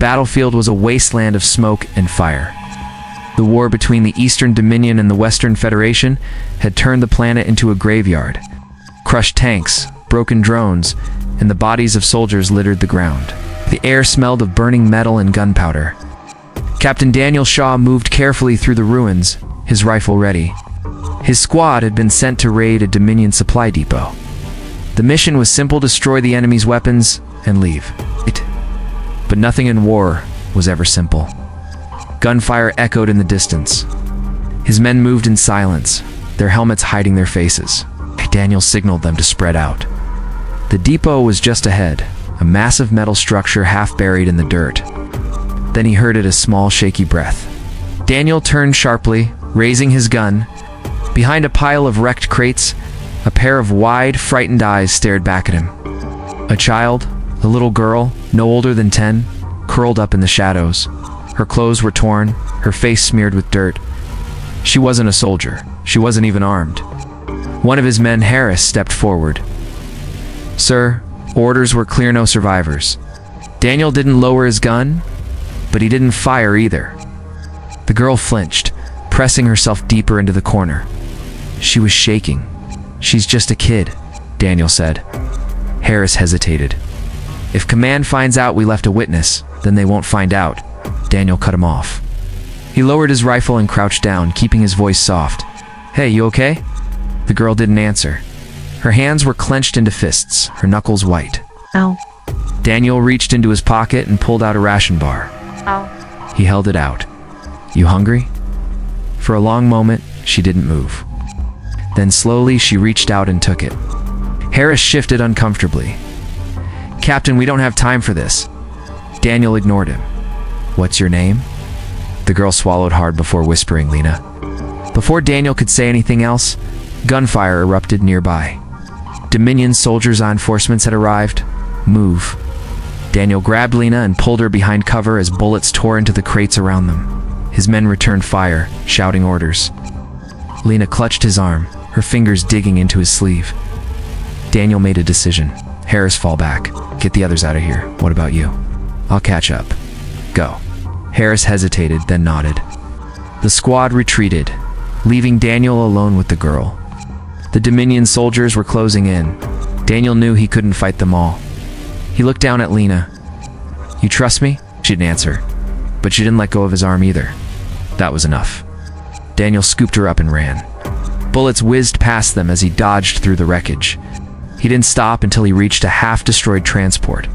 battlefield was a wasteland of smoke and fire. The war between the Eastern Dominion and the Western Federation had turned the planet into a graveyard. Crushed tanks, broken drones, and the bodies of soldiers littered the ground. The air smelled of burning metal and gunpowder. Captain Daniel Shaw moved carefully through the ruins, his rifle ready. His squad had been sent to raid a Dominion supply depot. The mission was simple: destroy the enemy's weapons and leave. But nothing in war was ever simple. Gunfire echoed in the distance. His men moved in silence, their helmets hiding their faces. Daniel signaled them to spread out. The depot was just ahead, a massive metal structure half buried in the dirt. Then he heard a small, shaky breath. Daniel turned sharply, raising his gun. Behind a pile of wrecked crates, a pair of wide, frightened eyes stared back at him. A child, a little girl, no older than 10, curled up in the shadows. Her clothes were torn, her face smeared with dirt. She wasn't a soldier. She wasn't even armed. One of his men, Harris, stepped forward. "Sir, orders were clear, no survivors." Daniel didn't lower his gun, but he didn't fire either. The girl flinched, pressing herself deeper into the corner. She was shaking. "She's just a kid," Daniel said. Harris hesitated. "If command finds out we left a witness, then they won't find out." Daniel cut him off. He lowered his rifle and crouched down, keeping his voice soft. "Hey, you okay?" The girl didn't answer. Her hands were clenched into fists, her knuckles white. Ow. Daniel reached into his pocket and pulled out a ration bar. Ow. He held it out. "You hungry?" For a long moment, she didn't move. Then slowly, she reached out and took it. Harris shifted uncomfortably. "Captain, we don't have time for this." Daniel ignored him. "What's your name?" The girl swallowed hard before whispering, "Lena." Before Daniel could say anything else, gunfire erupted nearby. Dominion soldiers and reinforcements had arrived. "Move." Daniel grabbed Lena and pulled her behind cover as bullets tore into the crates around them. His men returned fire, shouting orders. Lena clutched his arm, her fingers digging into his sleeve. Daniel made a decision. "Harris, fall back. Get the others out of here. What about you?" "I'll catch up." "Go." Harris hesitated, then nodded. The squad retreated, leaving Daniel alone with the girl. The Dominion soldiers were closing in. Daniel knew he couldn't fight them all. He looked down at Lena. "You trust me?" She didn't answer, but she didn't let go of his arm either. That was enough. Daniel scooped her up and ran. Bullets whizzed past them as he dodged through the wreckage. He didn't stop until he reached a half-destroyed transport.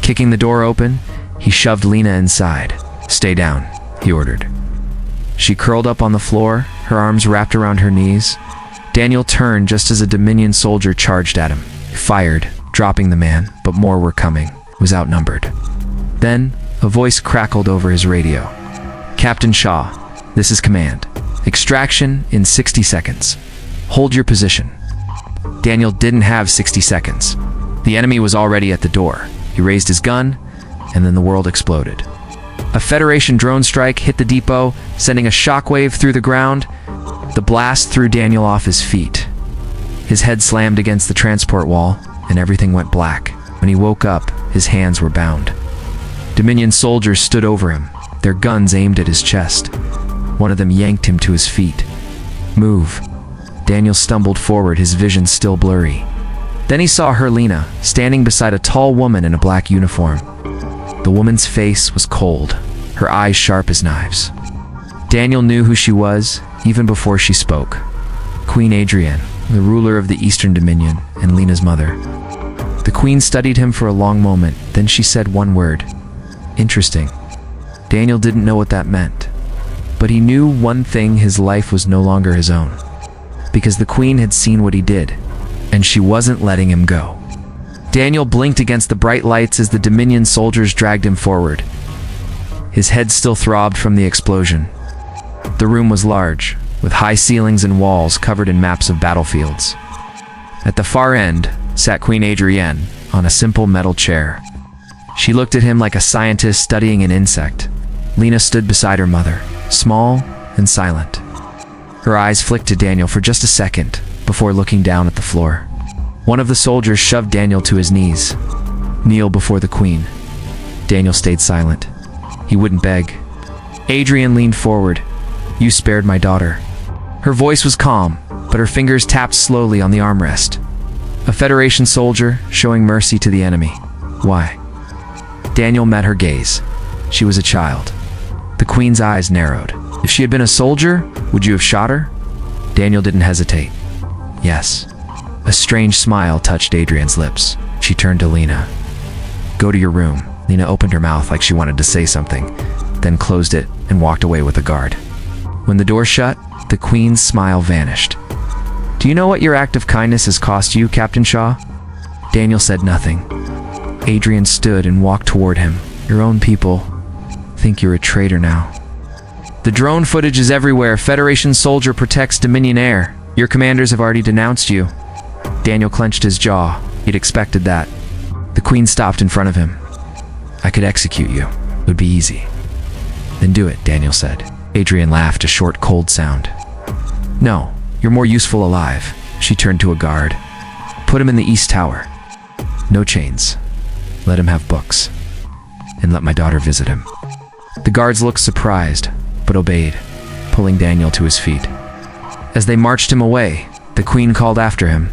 Kicking the door open, he shoved Lena inside. "Stay down," he ordered. She curled up on the floor, her arms wrapped around her knees. Daniel turned just as a Dominion soldier charged at him. He fired, dropping the man, but more were coming. He was outnumbered. Then, a voice crackled over his radio. "Captain Shaw, this is command. Extraction in 60 seconds. Hold your position." Daniel didn't have 60 seconds. The enemy was already at the door. He raised his gun, and then the world exploded. A Federation drone strike hit the depot, sending a shockwave through the ground. The blast threw Daniel off his feet. His head slammed against the transport wall, and everything went black. When he woke up, his hands were bound. Dominion soldiers stood over him, their guns aimed at his chest. One of them yanked him to his feet. "Move." Daniel stumbled forward, his vision still blurry. Then he saw her, Lena, standing beside a tall woman in a black uniform. The woman's face was cold, her eyes sharp as knives. Daniel knew who she was, even before she spoke. Queen Adrienne, the ruler of the Eastern Dominion, and Lena's mother. The queen studied him for a long moment, then she said one word. "Interesting." Daniel didn't know what that meant, but he knew one thing: his life was no longer his own. Because the queen had seen what he did, and she wasn't letting him go. Daniel blinked against the bright lights as the Dominion soldiers dragged him forward. His head still throbbed from the explosion. The room was large, with high ceilings and walls covered in maps of battlefields. At the far end sat Queen Adrienne on a simple metal chair. She looked at him like a scientist studying an insect. Lena stood beside her mother, small and silent. Her eyes flicked to Daniel for just a second before looking down at the floor. One of the soldiers shoved Daniel to his knees. "Kneel before the queen." Daniel stayed silent. He wouldn't beg. Adrian leaned forward. "You spared my daughter." Her voice was calm, but her fingers tapped slowly on the armrest. A Federation soldier showing mercy to the enemy. Why? Daniel met her gaze. She was a child. The Queen's eyes narrowed. If she had been a soldier, would you have shot her? Daniel didn't hesitate. Yes. A strange smile touched Adrian's lips. She turned to Lena. "Go to your room." Lena opened her mouth like she wanted to say something, then closed it and walked away with a guard. When the door shut, the Queen's smile vanished. "Do you know what your act of kindness has cost you, Captain Shaw?" Daniel said nothing. Adrian stood and walked toward him. "Your own people think you're a traitor now." "The drone footage is everywhere. Federation soldier protects Dominion air. Your commanders have already denounced you." Daniel clenched his jaw. He'd expected that. The Queen stopped in front of him. "I could execute you. It would be easy." "Then do it," Daniel said. Adrian laughed, a short, cold sound. "No, you're more useful alive." She turned to a guard. "Put him in the East Tower. No chains. Let him have books. And let my daughter visit him." The guards looked surprised, but obeyed, pulling Daniel to his feet. As they marched him away, the Queen called after him.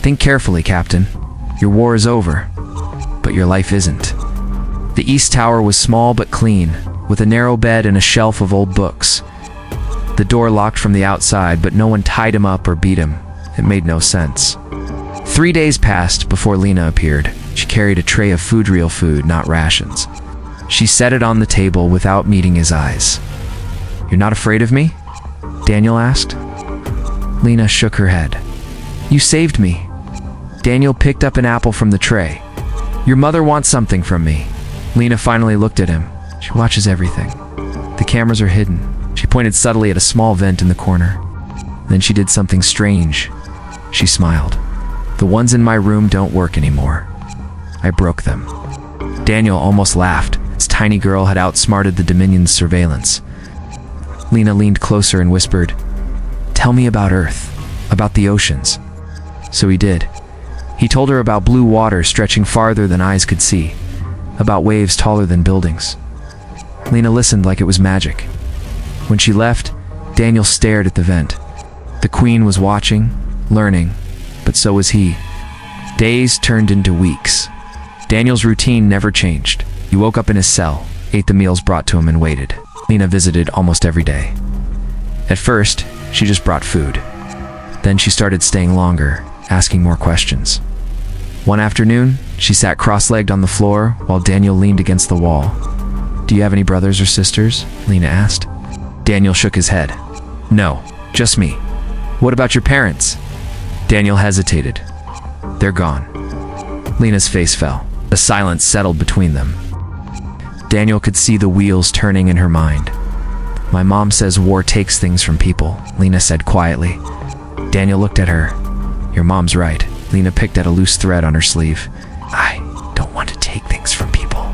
"Think carefully, Captain. Your war is over, but your life isn't." The East Tower was small but clean, with a narrow bed and a shelf of old books. The door locked from the outside, but no one tied him up or beat him. It made no sense. 3 days passed before Lena appeared. She carried a tray of food, real food, not rations. She set it on the table without meeting his eyes. "You're not afraid of me?" Daniel asked. Lena shook her head. "You saved me." Daniel picked up an apple from the tray. "Your mother wants something from me." Lena finally looked at him. "She watches everything. The cameras are hidden." She pointed subtly at a small vent in the corner. Then she did something strange. She smiled. "The ones in my room don't work anymore. I broke them." Daniel almost laughed. His tiny girl had outsmarted the Dominion's surveillance. Lena leaned closer and whispered, "Tell me about Earth, about the oceans." So he did. He told her about blue water stretching farther than eyes could see, about waves taller than buildings. Lena listened like it was magic. When she left, Daniel stared at the vent. The Queen was watching, learning, but so was he. Days turned into weeks. Daniel's routine never changed. He woke up in his cell, ate the meals brought to him, and waited. Lena visited almost every day. At first, she just brought food. Then she started staying longer, asking more questions. One afternoon, she sat cross-legged on the floor while Daniel leaned against the wall. "Do you have any brothers or sisters?" Lena asked. Daniel shook his head. "No, just me." "What about your parents?" Daniel hesitated. "They're gone." Lena's face fell. A silence settled between them. Daniel could see the wheels turning in her mind. "My mom says war takes things from people," Lena said quietly. Daniel looked at her. "Your mom's right." Lena picked at a loose thread on her sleeve. "I don't want to take things from people."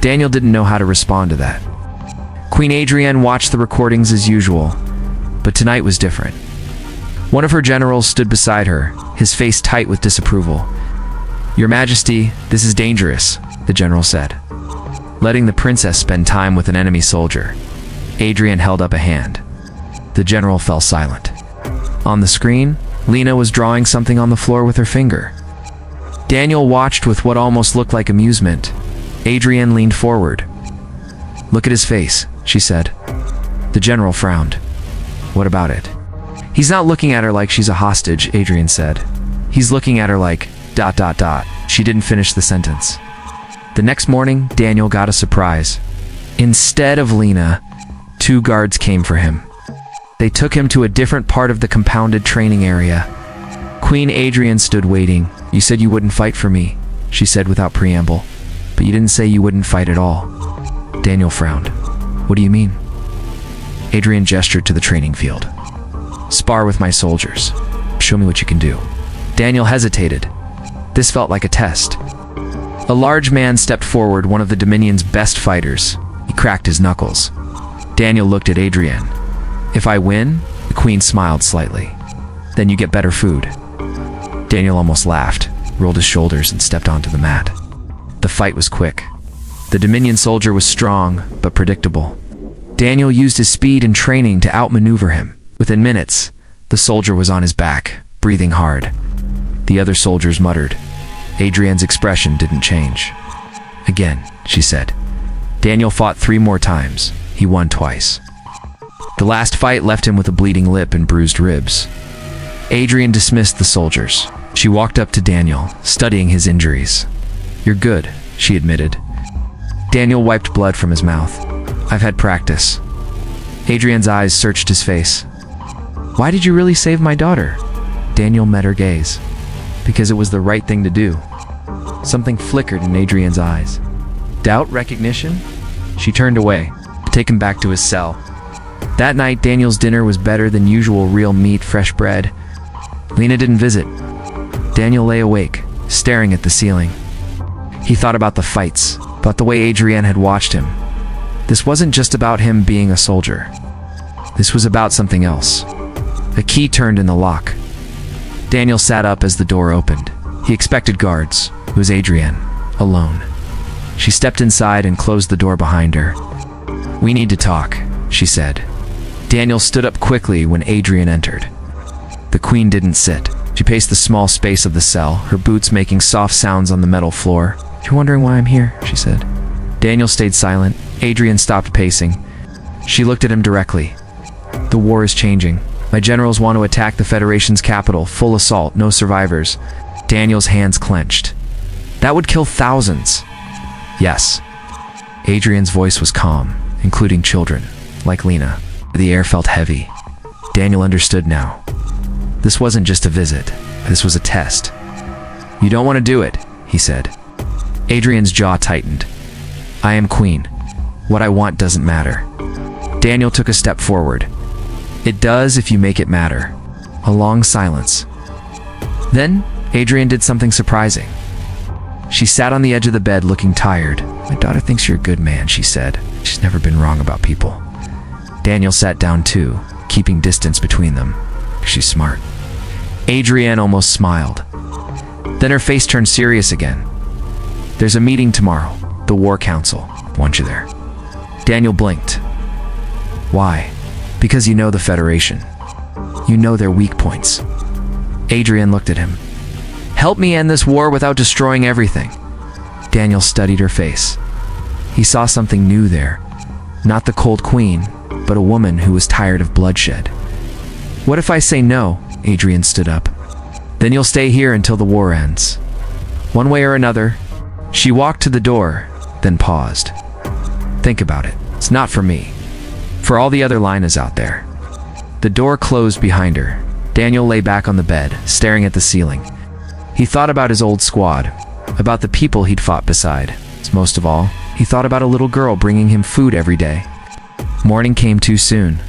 Daniel didn't know how to respond to that. Queen Adrienne watched the recordings as usual, but tonight was different. One of her generals stood beside her, his face tight with disapproval. "Your Majesty, this is dangerous," the general said. "Letting the princess spend time with an enemy soldier." Adrienne held up a hand. The general fell silent. On the screen, Lena was drawing something on the floor with her finger. Daniel watched with what almost looked like amusement. Adrienne leaned forward. "Look at his face," she said. The general frowned. "What about it?" "He's not looking at her like she's a hostage," Adrienne said. "He's looking at her like ... She didn't finish the sentence. The next morning, Daniel got a surprise. Instead of Lena, 2 guards came for him. They took him to a different part of the compounded training area. Queen Adrienne stood waiting. "You said you wouldn't fight for me," she said without preamble. "But you didn't say you wouldn't fight at all." Daniel frowned. "What do you mean?" Adrienne gestured to the training field. "Spar with my soldiers. Show me what you can do." Daniel hesitated. This felt like a test. A large man stepped forward, one of the Dominion's best fighters. He cracked his knuckles. Daniel looked at Adrienne. "If I win?" The Queen smiled slightly. "Then you get better food." Daniel almost laughed, rolled his shoulders, and stepped onto the mat. The fight was quick. The Dominion soldier was strong, but predictable. Daniel used his speed and training to outmaneuver him. Within minutes, the soldier was on his back, breathing hard. The other soldiers muttered. Adrienne's expression didn't change. Again, she said. Daniel fought 3 more times. He won twice. The last fight left him with a bleeding lip and bruised ribs. Adrienne dismissed the soldiers. She walked up to Daniel, studying his injuries. "You're good," she admitted. Daniel wiped blood from his mouth. "I've had practice." Adrienne's eyes searched his face. "Why did you really save my daughter?" Daniel met her gaze. "Because it was the right thing to do." Something flickered in Adrienne's eyes. Doubt, recognition? She turned away, to take him back to his cell. That night, Daniel's dinner was better than usual: real meat, fresh bread. Lena didn't visit. Daniel lay awake, staring at the ceiling. He thought about the fights, about the way Adrienne had watched him. This wasn't just about him being a soldier. This was about something else. A key turned in the lock. Daniel sat up as the door opened. He expected guards. It was Adrienne, alone. She stepped inside and closed the door behind her. "We need to talk," she said. Daniel stood up quickly when Adrienne entered. The queen didn't sit. She paced the small space of the cell, her boots making soft sounds on the metal floor. "You're wondering why I'm here," she said. Daniel stayed silent. Adrienne stopped pacing. She looked at him directly. "The war is changing. My generals want to attack the Federation's capital. Full assault, no survivors." Daniel's hands clenched. "That would kill thousands." "Yes." Adrienne's voice was calm, including children, like Lena. The air felt heavy. Daniel understood now. This wasn't just a visit. This was a test. "You don't want to do it," he said. Adrienne's jaw tightened. "I am queen. What I want doesn't matter." Daniel took a step forward. "It does if you make it matter." A long silence. Then, Adrienne did something surprising. She sat on the edge of the bed looking tired. "My daughter thinks you're a good man," she said. "She's never been wrong about people." Daniel sat down too, keeping distance between them. "She's smart." Adrienne almost smiled. Then her face turned serious again. "There's a meeting tomorrow. The War Council. Want you there." Daniel blinked. "Why?" "Because you know the Federation. You know their weak points." Adrienne looked at him. "Help me end this war without destroying everything." Daniel studied her face. He saw something new there. Not the cold queen, but a woman who was tired of bloodshed. "What if I say no?" Adrienne stood up. "Then you'll stay here until the war ends. One way or another." She walked to the door, then paused. "Think about it. It's not for me. For all the other Linas out there." The door closed behind her. Daniel lay back on the bed, staring at the ceiling. He thought about his old squad, about the people he'd fought beside. Most of all, he thought about a little girl bringing him food every day. Morning came too soon.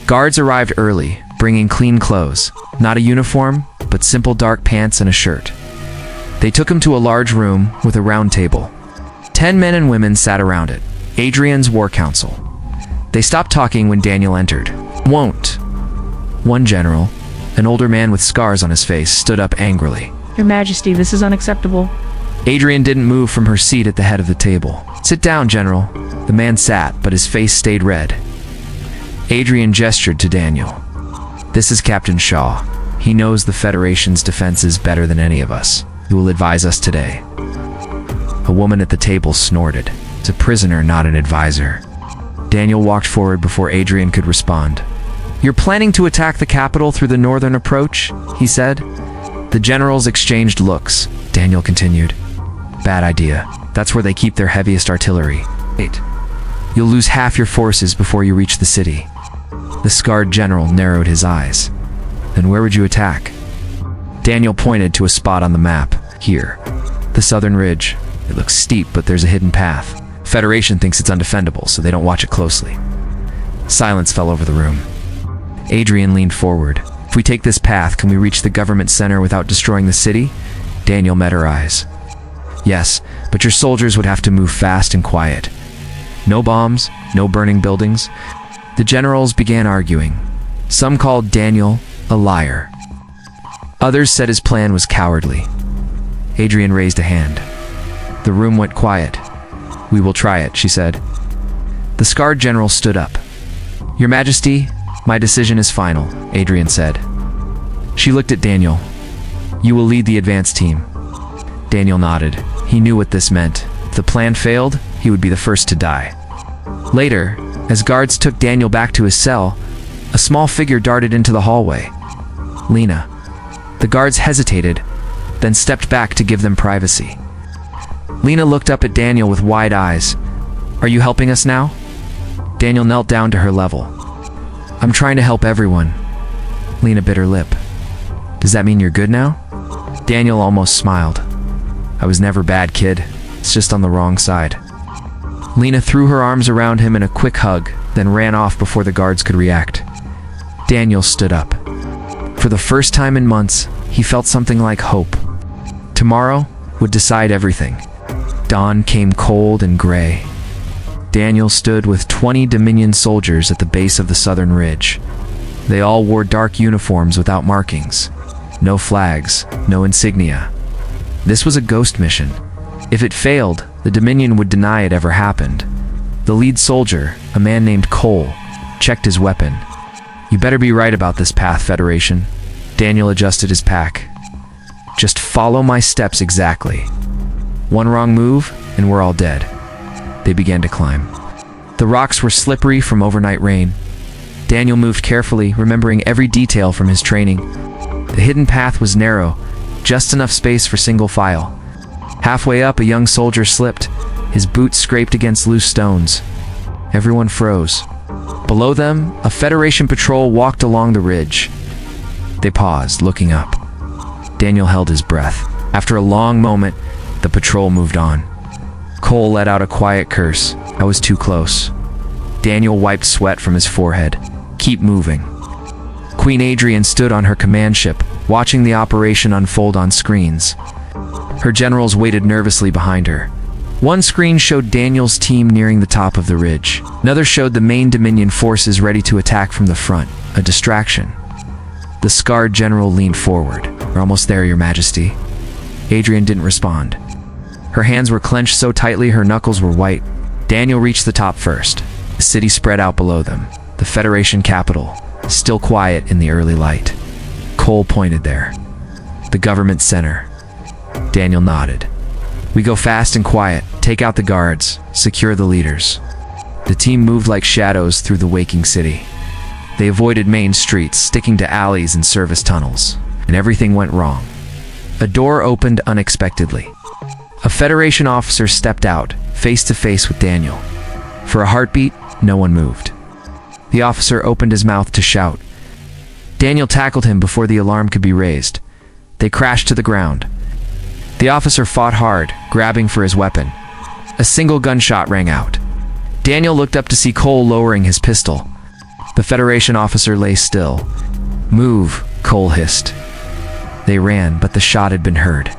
Guards arrived early, bringing clean clothes. Not a uniform, but simple dark pants and a shirt. They took him to a large room with a round table. 10 men and women sat around it. Adrienne's War Council. They stopped talking when Daniel entered. "Won't." One general, an older man with scars on his face, stood up angrily. "Your Majesty, this is unacceptable." Adrienne didn't move from her seat at the head of the table. "Sit down, General." The man sat, but his face stayed red. Adrienne gestured to Daniel. "This is Captain Shaw. He knows the Federation's defenses better than any of us. He will advise us today." A woman at the table snorted. "It's a prisoner, not an advisor." Daniel walked forward before Adrienne could respond. "You're planning to attack the capital through the northern approach?" he said. The generals exchanged looks. Daniel continued. "Bad idea. That's where they keep their heaviest artillery. Wait. You'll lose half your forces before you reach the city." The scarred general narrowed his eyes. "Then where would you attack?" Daniel pointed to a spot on the map. "Here. The southern ridge. It looks steep, but there's a hidden path. Federation thinks it's undefendable, so they don't watch it closely." Silence fell over the room. Adrienne leaned forward. "If we take this path, can we reach the government center without destroying the city?" Daniel met her eyes. "Yes, but your soldiers would have to move fast and quiet. No bombs, no burning buildings." The generals began arguing. Some called Daniel a liar. Others said his plan was cowardly. Adrienne raised a hand. The room went quiet. We will try it, she said. The scarred general stood up. Your Majesty, my decision is final, Adrian said. She looked at Daniel. You will lead the advance team. Daniel nodded. He knew what this meant. If the plan failed, he would be the first to die. Later, as guards took Daniel back to his cell, a small figure darted into the hallway. Lena. The guards hesitated, then stepped back to give them privacy. Lena looked up at Daniel with wide eyes. Are you helping us now? Daniel knelt down to her level. I'm trying to help everyone. Lena bit her lip. Does that mean you're good now? Daniel almost smiled. I was never bad, kid. It's just on the wrong side. Lena threw her arms around him in a quick hug, then ran off before the guards could react. Daniel stood up. For the first time in months, he felt something like hope. Tomorrow would decide everything. Dawn came cold and gray. Daniel stood with 20 Dominion soldiers at the base of the southern ridge. They all wore dark uniforms without markings. No flags, no insignia. This was a ghost mission. If it failed, the Dominion would deny it ever happened. The lead soldier, a man named Cole, checked his weapon. You better be right about this path, Federation. Daniel adjusted his pack. Just follow my steps exactly. One wrong move, and we're all dead. They began to climb. The rocks were slippery from overnight rain. Daniel moved carefully, remembering every detail from his training. The hidden path was narrow, just enough space for single file. Halfway up, a young soldier slipped. His boots scraped against loose stones. Everyone froze. Below them, a Federation patrol walked along the ridge. They paused, looking up. Daniel held his breath. After a long moment, the patrol moved on. Cole let out a quiet curse. I was too close. Daniel wiped sweat from his forehead. Keep moving. Queen Adrian stood on her command ship, watching the operation unfold on screens. Her generals waited nervously behind her. One screen showed Daniel's team nearing the top of the ridge. Another showed the main Dominion forces ready to attack from the front, a distraction. The scarred general leaned forward. We're almost there, Your Majesty. Adrian didn't respond. Her hands were clenched so tightly her knuckles were white. Daniel reached the top first. The city spread out below them. The Federation capital, still quiet in the early light. Cole pointed there. The government center. Daniel nodded. We go fast and quiet. Take out the guards. Secure the leaders. The team moved like shadows through the waking city. They avoided main streets, sticking to alleys and service tunnels. And everything went wrong. A door opened unexpectedly. A Federation officer stepped out, face to face with Daniel. For a heartbeat, no one moved. The officer opened his mouth to shout. Daniel tackled him before the alarm could be raised. They crashed to the ground. The officer fought hard, grabbing for his weapon. A single gunshot rang out. Daniel looked up to see Cole lowering his pistol. The Federation officer lay still. Move, Cole hissed. They ran, but the shot had been heard.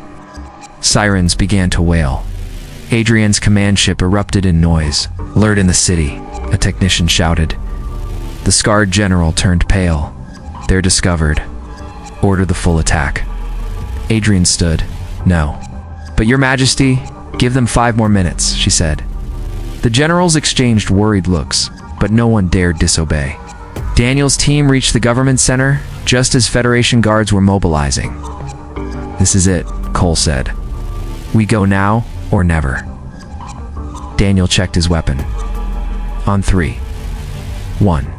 Sirens began to wail. Adrian's command ship erupted in noise. Alert in the city, a technician shouted. The scarred general turned pale. They're discovered. Order the full attack. Adrian stood. No. But Your Majesty, give them 5 more minutes, she said. The generals exchanged worried looks, but no one dared disobey. Daniel's team reached the government center just as Federation guards were mobilizing. This is it, Cole said. We go now or never. Daniel checked his weapon. On 3. 1. ...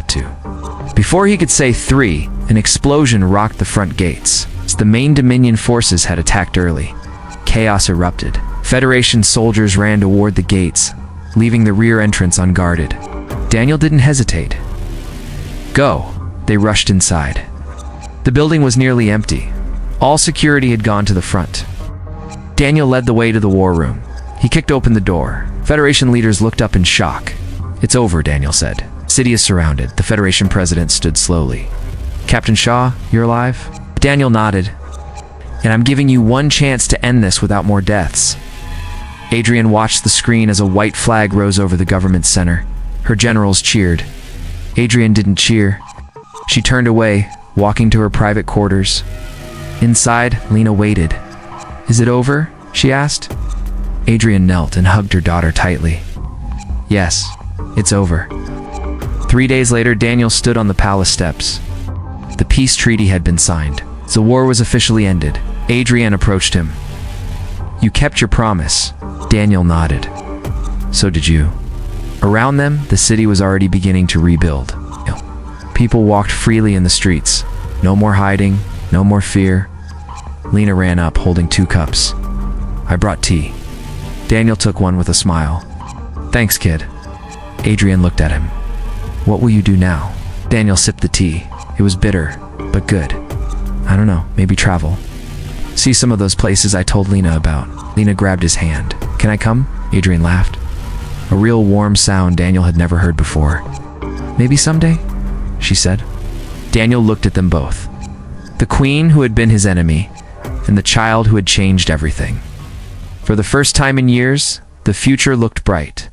2. Before he could say 3, an explosion rocked the front gates. As the main Dominion forces had attacked early, chaos erupted. Federation soldiers ran toward the gates, leaving the rear entrance unguarded. Daniel didn't hesitate. Go! They rushed inside. The building was nearly empty. All security had gone to the front. Daniel led the way to the war room. He kicked open the door. Federation leaders looked up in shock. It's over, Daniel said. City is surrounded. The Federation president stood slowly. Captain Shaw, you're alive? Daniel nodded. And I'm giving you one chance to end this without more deaths. Adrian watched the screen as a white flag rose over the government center. Her generals cheered. Adrian didn't cheer. She turned away, walking to her private quarters. Inside, Lena waited. Is it over? She asked. Adrian knelt and hugged her daughter tightly. Yes, it's over. 3 days later, Daniel stood on the palace steps. The peace treaty had been signed. The war was officially ended. Adrian approached him. You kept your promise. Daniel nodded. So did you. Around them, the city was already beginning to rebuild. People walked freely in the streets. No more hiding, no more fear. Lena ran up, holding 2 cups. I brought tea. Daniel took one with a smile. Thanks, kid. Adrian looked at him. What will you do now? Daniel sipped the tea. It was bitter, but good. I don't know, maybe travel. See some of those places I told Lena about. Lena grabbed his hand. Can I come? Adrian laughed. A real warm sound Daniel had never heard before. Maybe someday, she said. Daniel looked at them both. The queen who had been his enemy, and the child who had changed everything. For the first time in years, the future looked bright.